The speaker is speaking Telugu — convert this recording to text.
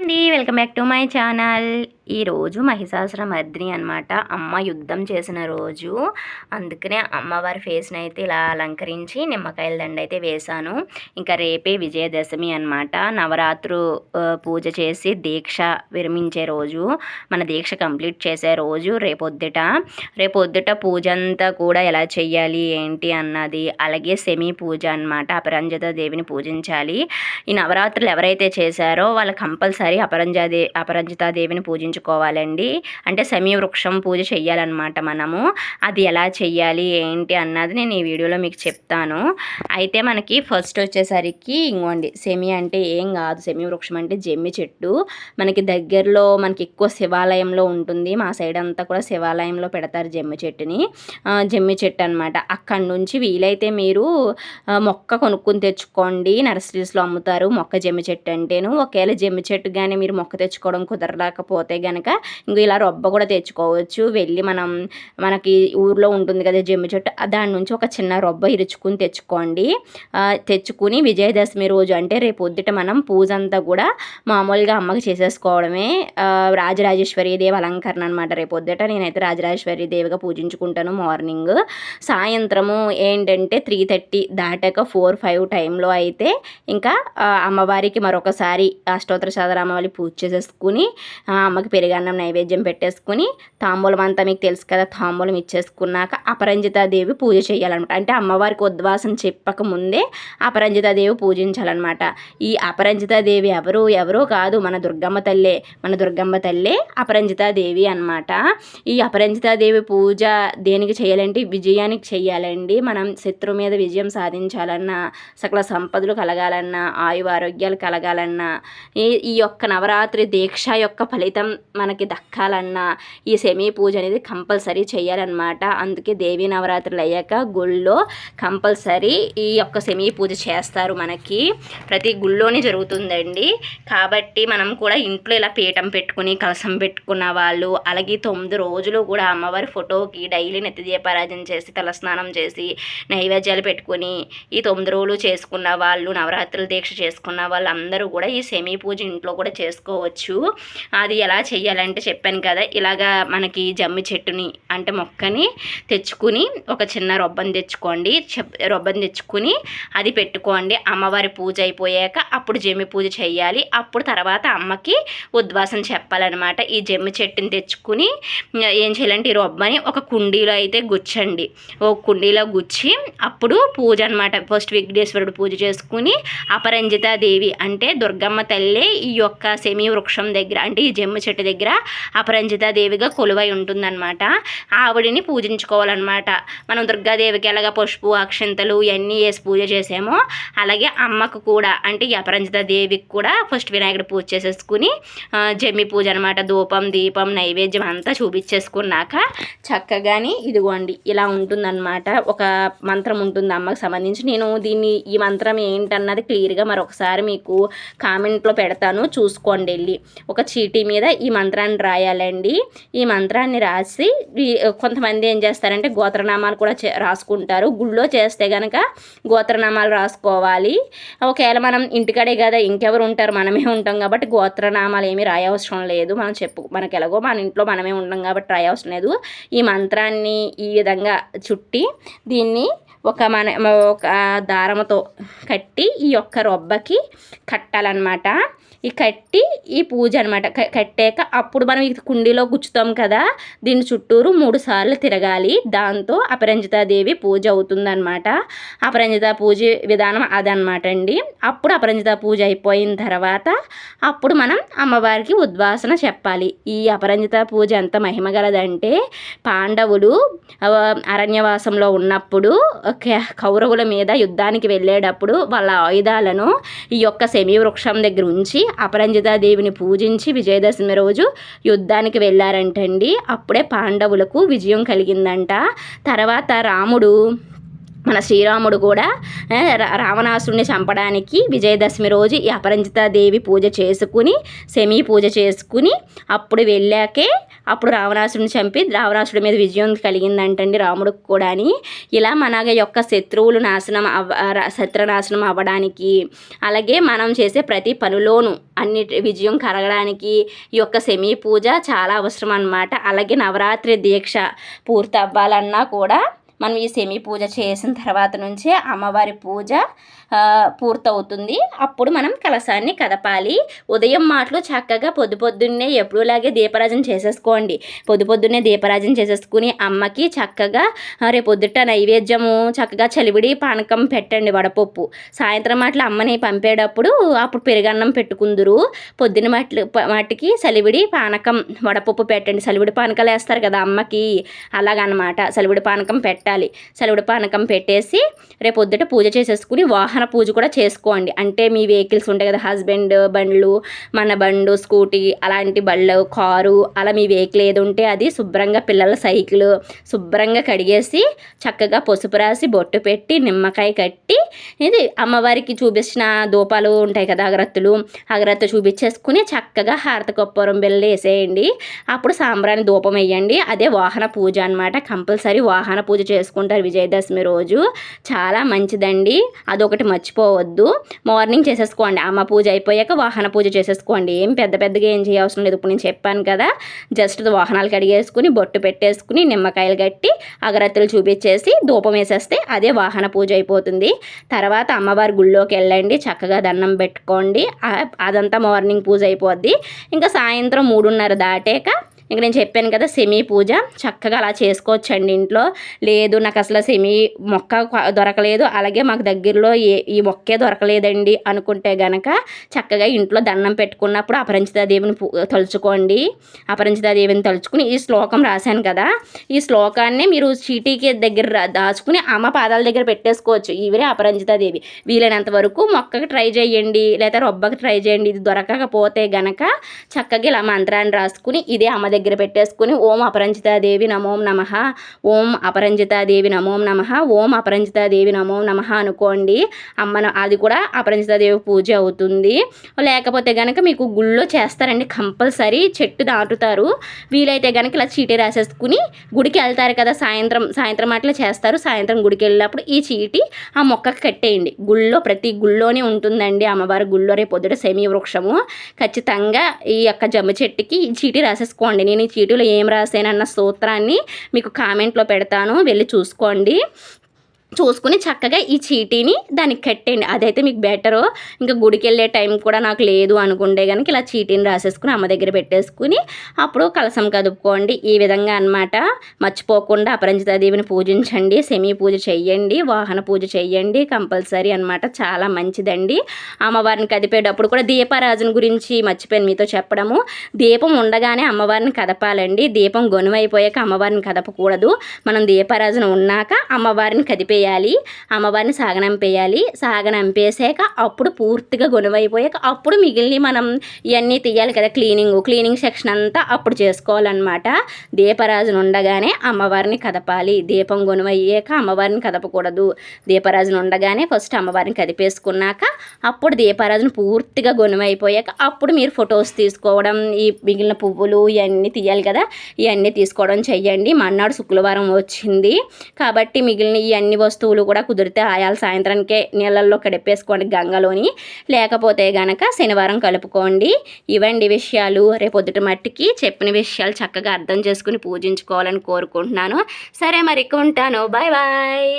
Welcome back to my channel. ఈరోజు మహిషాసురమర్దిని అనమాట. అమ్మ యుద్ధం చేసిన రోజు, అందుకనే అమ్మవారి ఫేస్ని అయితే ఇలా అలంకరించి నిమ్మకాయల దండ అయితే వేశాను. ఇంకా రేపే విజయదశమి అనమాట. నవరాత్రు పూజ చేసి దీక్ష విరమించే రోజు, మన దీక్ష కంప్లీట్ చేసే రోజు రేపొద్దుట పూజ అంతా కూడా ఎలా చెయ్యాలి ఏంటి అన్నది, అలాగే సెమీ పూజ అనమాట. అపరంజిత దేవిని పూజించాలి. ఈ నవరాత్రులు ఎవరైతే చేశారో వాళ్ళు కంపల్సరీ అపరంజితాదేవిని పూజించుకోవాలండి. అంటే సెమీ వృక్షం పూజ చెయ్యాలన్నమాట మనము. అది ఎలా చెయ్యాలి ఏంటి అన్నది నేను ఈ వీడియోలో మీకు చెప్తాను. అయితే మనకి ఫస్ట్ వచ్చేసరికి ఇంకోండి, సెమీ అంటే ఏం కాదు, సెమీ వృక్షం అంటే జమ్మి చెట్టు. మనకి దగ్గరలో మనకి ఎక్కువ శివాలయంలో ఉంటుంది. మా సైడ్ అంతా కూడా శివాలయంలో పెడతారు జమ్మి చెట్టుని. జమ్మి చెట్టు అనమాట. అక్కడి నుంచి వీలైతే మీరు మొక్క కొనుక్కొని తెచ్చుకోండి. నర్సరీస్లో అమ్ముతారు మొక్క జమ్మి చెట్టు అంటేను. ఒకవేళ జమ్మి చెట్టు కానీ మీరు మొక్క తెచ్చుకోవడం కుదరలేకపోతే కనుక ఇంకో ఇలా రొబ్బ కూడా తెచ్చుకోవచ్చు. వెళ్ళి మనకి ఊర్లో ఉంటుంది కదా జమ్మి చెట్టు, దాని నుంచి ఒక చిన్న రొబ్బ ఇరుచుకుని తెచ్చుకుని విజయదశమి రోజు అంటే రేపు పొద్దుట మనం పూజ అంతా కూడా మామూలుగా అమ్మకి చేసేసుకోవడమే. రాజరాజేశ్వరి దేవి అలంకరణ అనమాట. రేపు పొద్దుట నేనైతే రాజరాజేశ్వరి దేవిగా పూజించుకుంటాను. మార్నింగ్ సాయంత్రము ఏంటంటే 3:30 దాటాక 4-5 టైంలో అయితే ఇంకా అమ్మవారికి మరొకసారి అష్టోత్తర శతనామావళి పూజ చేసేసుకుని అమ్మకి పెరుగన్నం నైవేద్యం పెట్టేసుకుని తాంబూలం అంతా మీకు తెలుసు కదా, తాంబూలం ఇచ్చేసుకున్నాక అపరంజితాదేవి పూజ చేయాలన్నమాట. అంటే అమ్మవారికి ఉద్వాసన చెప్పక ముందే అపరంజితాదేవి పూజించాలన్నమాట. ఈ అపరంజితాదేవి ఎవరో కాదు, మన దుర్గమ్మ తల్లే అపరంజితాదేవి అనమాట. ఈ అపరంజితాదేవి పూజ దేనికి చేయాలంటే విజయానికి చేయాలండి. మనం శత్రువు మీద విజయం సాధించాలన్నా, సకల సంపదలు కలగాలన్నా, ఆయు ఆరోగ్యాలు కలగాలన్నా, ఈ యొక్క నవరాత్రి దీక్ష యొక్క ఫలితం మనకి దక్కాలన్నా ఈ సెమీ పూజ అనేది కంపల్సరీ చేయాలన్నమాట. అందుకే దేవీ నవరాత్రులు అయ్యాక గుళ్ళో కంపల్సరీ ఈ యొక్క సెమీ పూజ చేస్తారు. మనకి ప్రతి గుళ్ళోనే జరుగుతుందండి. కాబట్టి మనం కూడా ఇంట్లో ఇలా పీఠం పెట్టుకుని కలసం పెట్టుకున్న వాళ్ళు, అలాగే 9 రోజులు కూడా అమ్మవారి ఫోటోకి డైలీ నెత్తి దీపారాధన చేసి తలస్నానం చేసి నైవేద్యాలు పెట్టుకుని ఈ 9 రోజులు చేసుకున్న వాళ్ళు, నవరాత్రుల దీక్ష చేసుకున్న వాళ్ళు అందరూ కూడా ఈ సెమీ పూజ ఇంట్లో కూడా చేసుకోవచ్చు. అది ఎలా చేయాలంటే చెప్పాను కదా, ఇలాగా మనకి జమ్మి చెట్టుని అంటే మొక్కని తెచ్చుకుని ఒక చిన్న రొబ్బని తెచ్చుకుని అది పెట్టుకోండి. అమ్మవారి పూజ అయిపోయాక అప్పుడు జమ్మి పూజ చేయాలి. అప్పుడు తర్వాత అమ్మకి ఉద్వాసన చెప్పాలన్నమాట. ఈ జమ్మి చెట్టుని తెచ్చుకుని ఏం చేయాలంటే ఈ రొబ్బని ఒక కుండీలో అయితే గుచ్చండి. ఒక కుండీలో గుచ్చి అప్పుడు పూజ అనమాట. ఫస్ట్ విఘ్నేశ్వరుడు పూజ చేసుకుని అపరంజితాదేవి అంటే దుర్గమ్మ తల్లే ఈ యొక్క సెమీ వృక్షం దగ్గర అంటే ఈ జమ్మి చెట్టు దగ్గర అపరంజితాదేవిగా కొలువై ఉంటుందన్నమాట. ఆవిడిని పూజించుకోవాలన్నమాట. మనం దుర్గాదేవికి ఎలాగ పసుపు అక్షంతలు ఇవన్నీ వేసి పూజ చేసామో అలాగే అమ్మకు కూడా అంటే ఈ అపరంజితాదేవికి కూడా ఫస్ట్ వినాయకుడు పూజ చేసేసుకుని జమ్మి పూజ అనమాట. ధూపం దీపం నైవేద్యం అంతా చూపించేసుకున్నాక చక్కగాని ఇదిగోండి ఇలా ఉంటుందన్నమాట. ఒక మంత్రం ఉంటుంది అమ్మకు సంబంధించి. నేను ఈ మంత్రం ఏంటన్నది క్లియర్గా మరొకసారి మీకు కామెంట్లో పెడతాను, చూసుకోండి. వెళ్ళి ఒక చీటీ మీద ఈ మంత్రాన్ని రాయాలండి. ఈ మంత్రాన్ని రాసి కొంతమంది ఏం చేస్తారంటే గోత్రనామాలు కూడా రాసుకుంటారు. గుళ్ళో చేస్తే కనుక గోత్రనామాలు రాసుకోవాలి. ఒకవేళ మనం ఇంటికాడే కదా, ఇంకెవరు ఉంటారు, మనమే ఉంటాం కాబట్టి గోత్రనామాలు ఏమీ రాయవసరం లేదు. మనకి ఎలాగో మన ఇంట్లో మనమే ఉంటాం కాబట్టి రాయవసరం లేదు. ఈ మంత్రాన్ని ఈ విధంగా చుట్టి దీన్ని ఒక దారముతో కట్టి ఈ యొక్క రొబ్బకి కట్టాలన్నమాట. ఈ కట్టి ఈ పూజ అనమాట. కట్టాక అప్పుడు మనం ఈ కుండీలో గుచ్చుతాం కదా, దీని చుట్టూరు 3 సార్లు తిరగాలి. దాంతో అపరంజితాదేవి పూజ అవుతుందన్నమాట. అపరంజిత పూజ విధానం అదనమాట అండి. అప్పుడు అపరంజిత పూజ అయిపోయిన తర్వాత అప్పుడు మనం అమ్మవారికి ఉద్వాసన చెప్పాలి. ఈ అపరంజిత పూజ ఎంత మహిమగలదంటే పాండవులు అరణ్యవాసంలో ఉన్నప్పుడు కౌరవుల మీద యుద్ధానికి వెళ్ళేటప్పుడు వాళ్ళ ఆయుధాలను ఈ యొక్క సెమీ వృక్షం దగ్గర ఉంచి అపరంజితాదేవిని పూజించి విజయదశమి రోజు యుద్ధానికి వెళ్ళారంటండి. అప్పుడే పాండవులకు విజయం కలిగిందంట. తర్వాత మన శ్రీరాముడు కూడా రావణాసురుని చంపడానికి విజయదశమి రోజు ఈ అపరంజితాదేవి పూజ చేసుకుని సెమీ పూజ చేసుకుని అప్పుడు వెళ్ళాకే అప్పుడు రావణాసుడిని చంపి రావణాసుడి మీద విజయం కలిగిందంటండి రాముడికి కూడా. ఇలా మన యొక్క శత్రువులు శత్రునాశనం అవ్వడానికి, అలాగే మనం చేసే ప్రతి పనిలోనూ విజయం కలగడానికి ఈ యొక్క శమీ పూజ చాలా అవసరం అన్నమాట. అలాగే నవరాత్రి దీక్ష పూర్తి అవ్వాలన్నా కూడా మనం ఈ శమీ పూజ చేసిన తర్వాత నుంచే అమ్మవారి పూజ పూర్తవుతుంది. అప్పుడు మనం కలశాన్ని కదపాలి. ఉదయం మాటలు చక్కగా పొద్దున్నే ఎప్పుడులాగే దీపారాజన చేసేసుకోండి. పొద్దున్నే దీపారాజన చేసేసుకుని అమ్మకి చక్కగా రేపొద్దుట నైవేద్యము చక్కగా చలివిడి పానకం పెట్టండి, వడపప్పు. సాయంత్రం మాటలు అమ్మని పంపేటప్పుడు అప్పుడు పెరుగన్నం పెట్టుకుందురు. పొద్దున మాటికి చలివిడి పానకం వడపప్పు పెట్టండి. చలివిడి పానకాలు వేస్తారు కదా అమ్మకి, అలాగనమాట. చలివిడి పానకం పెట్టాలి. చలివిడి పానకం పెట్టేసి రేపొద్దుట పూజ చేసేసుకుని వాహన పూజ కూడా చేసుకోండి. అంటే మీ వెహికల్స్ ఉంటాయి కదా, హస్బెండ్ బండ్లు, మన బండు, స్కూటీ, అలాంటి బళ్ళు, కారు, అలా మీ వెహికల్ ఏది ఉంటే అది శుభ్రంగా, పిల్లల సైకిల్ శుభ్రంగా కడిగేసి చక్కగా పసుపు రాసి బొట్టు పెట్టి నిమ్మకాయ కట్టి ఇది అమ్మవారికి చూపించిన దూపాలు ఉంటాయి కదా, అగరత్తులు చూపించేసుకుని చక్కగా హారతి కర్పూరం బిళ్ళ వేసేయండి. అప్పుడు సాంబ్రాణి ధూపం వేయండి. అదే వాహన పూజ అనమాట. కంపల్సరీ వాహన పూజ చేసుకుంటారు విజయదశమి రోజు. చాలా మంచిదండి. అదొకటి మర్చిపోవద్దు. మార్నింగ్ చేసేసుకోండి. అమ్మ పూజ అయిపోయాక వాహన పూజ చేసేసుకోండి. ఏం పెద్దగా ఏం చేయవసరం లేదు. ఇప్పుడు నేను చెప్పాను కదా, జస్ట్ వాహనాలు కడిగేసుకుని బొట్టు పెట్టేసుకుని నిమ్మకాయలు కట్టి అగరత్తులు చూపించేసి ధూపం వేసేస్తే అదే వాహన పూజ అయిపోతుంది. తర్వాత అమ్మవారి గుళ్ళోకి వెళ్ళండి, చక్కగా దండం పెట్టుకోండి. అదంతా మార్నింగ్ పూజ అయిపోద్ది. ఇంకా సాయంత్రం 3:30 దాటాక ఇంక నేను చెప్పాను కదా శమీ పూజ చక్కగా అలా చేసుకోవచ్చండి ఇంట్లో. లేదు నాకు అసలు శమీ మొక్క దొరకలేదు, అలాగే మాకు దగ్గరలో ఈ మొక్కే దొరకలేదండి అనుకుంటే గనక చక్కగా ఇంట్లో దండం పెట్టుకున్నప్పుడు అపరంజితాదేవిని తలుచుకోండి. అపరంజితాదేవిని తలుచుకుని ఈ శ్లోకం రాశాను కదా, ఈ శ్లోకాన్ని మీరు చీటీకి దగ్గర దాచుకుని అమ్మ పాదాల దగ్గర పెట్టేసుకోవచ్చు. ఇవరే అపరంజితాదేవి. వీలైనంత వరకు మొక్కకి ట్రై చేయండి, లేదా రొబ్బకి ట్రై చేయండి. ఇది దొరకకపోతే గనక చక్కగా ఇలా మంత్రాన్ని రాసుకుని ఇదే అమ్మ దగ్గర పెట్టేసుకుని ఓం అపరంజితాదేవి నమోం నమః, ఓం అపరంజితాదేవి నమోం నమః, ఓం అపరంజితాదేవి నమోం నమః అనుకోండి. అది కూడా అపరంజితాదేవి పూజ అవుతుంది. లేకపోతే కనుక మీకు గుళ్ళో చేస్తారండి, కంపల్సరీ చెట్టు దాటుతారు. వీలైతే కనుక ఇలా చీటీ రాసేసుకుని గుడికి వెళ్తారు కదా, సాయంత్రం అట్లా చేస్తారు. సాయంత్రం గుడికి వెళ్ళినప్పుడు ఈ చీటీ ఆ మొక్కకి కట్టేయండి. ప్రతి గుళ్ళోనే ఉంటుందండి అమ్మవారి గుళ్ళో. రేపు పొద్దుట శమీ వృక్షము ఖచ్చితంగా ఈ యొక్క జమ్మ చెట్టుకి ఈ చీటీ రాసేసుకోండి. నేను ఈ చీటీలో ఏం రాసానన్న సూత్రాన్ని మీకు కామెంట్లో పెడతాను, వెళ్ళి చూసుకుని చక్కగా ఈ చీటీని దానికి కట్టేయండి. అదైతే మీకు బెటరు. ఇంకా గుడికి వెళ్ళే టైం కూడా నాకు లేదు అనుకుంటే కనుక ఇలా చీటీని రాసేసుకుని అమ్మ దగ్గర పెట్టేసుకుని అప్పుడు కలసం కదుపుకోండి. ఈ విధంగా అనమాట. మర్చిపోకుండా అపరంజితాదేవిని పూజించండి, శమీ పూజ చెయ్యండి, వాహన పూజ చెయ్యండి కంపల్సరీ అనమాట. చాలా మంచిదండి. అమ్మవారిని కదిపేటప్పుడు కూడా దీపారాజన గురించి మర్చిపోయాను మీతో చెప్పడము. దీపం ఉండగానే అమ్మవారిని కదపాలండి. దీపం గొనువైపోయాక అమ్మవారిని కదపకూడదు. మనం దీపారాజన ఉన్నాక అమ్మవారిని కదిపేయాలి. అమ్మవారిని సాగనంపేసాక అప్పుడు పూర్తిగా గొనువైపోయాక అప్పుడు మిగిలిన మనం ఇవన్నీ తీయాలి కదా, క్లీనింగ్ సెక్షన్ అంతా అప్పుడు చేసుకోవాలన్నమాట. దీపరాజును ఉండగానే అమ్మవారిని కదపాలి. దీపం గొనువయ్యాక అమ్మవారిని కదపకూడదు. దీపరాజును ఉండగానే ఫస్ట్ అమ్మవారిని కదిపేసుకున్నాక అప్పుడు దీపరాజును పూర్తిగా గొనువైపోయాక అప్పుడు మీరు ఫొటోస్ తీసుకోవడం, ఈ మిగిలిన పువ్వులు ఇవన్నీ తీయాలి కదా, ఇవన్నీ తీసుకోవడం చెయ్యండి. మర్నాడు శుక్రవారం వచ్చింది కాబట్టి మిగిలిన ఇవన్నీ వస్తువులు కూడా కుదిరితే ఆయాల సాయంత్రానికే నీళ్ళల్లో కడిపేసుకోండి గంగలోని. లేకపోతే గనక శనివారం కలుపుకోండి. ఇవండి విషయాలు. రేపొద్దుట మట్టికి చెప్పిన విషయాలు చక్కగా అర్థం చేసుకుని పూజించుకోవాలని కోరుకుంటున్నాను. సరే మరి ఉంటాను. Bye bye.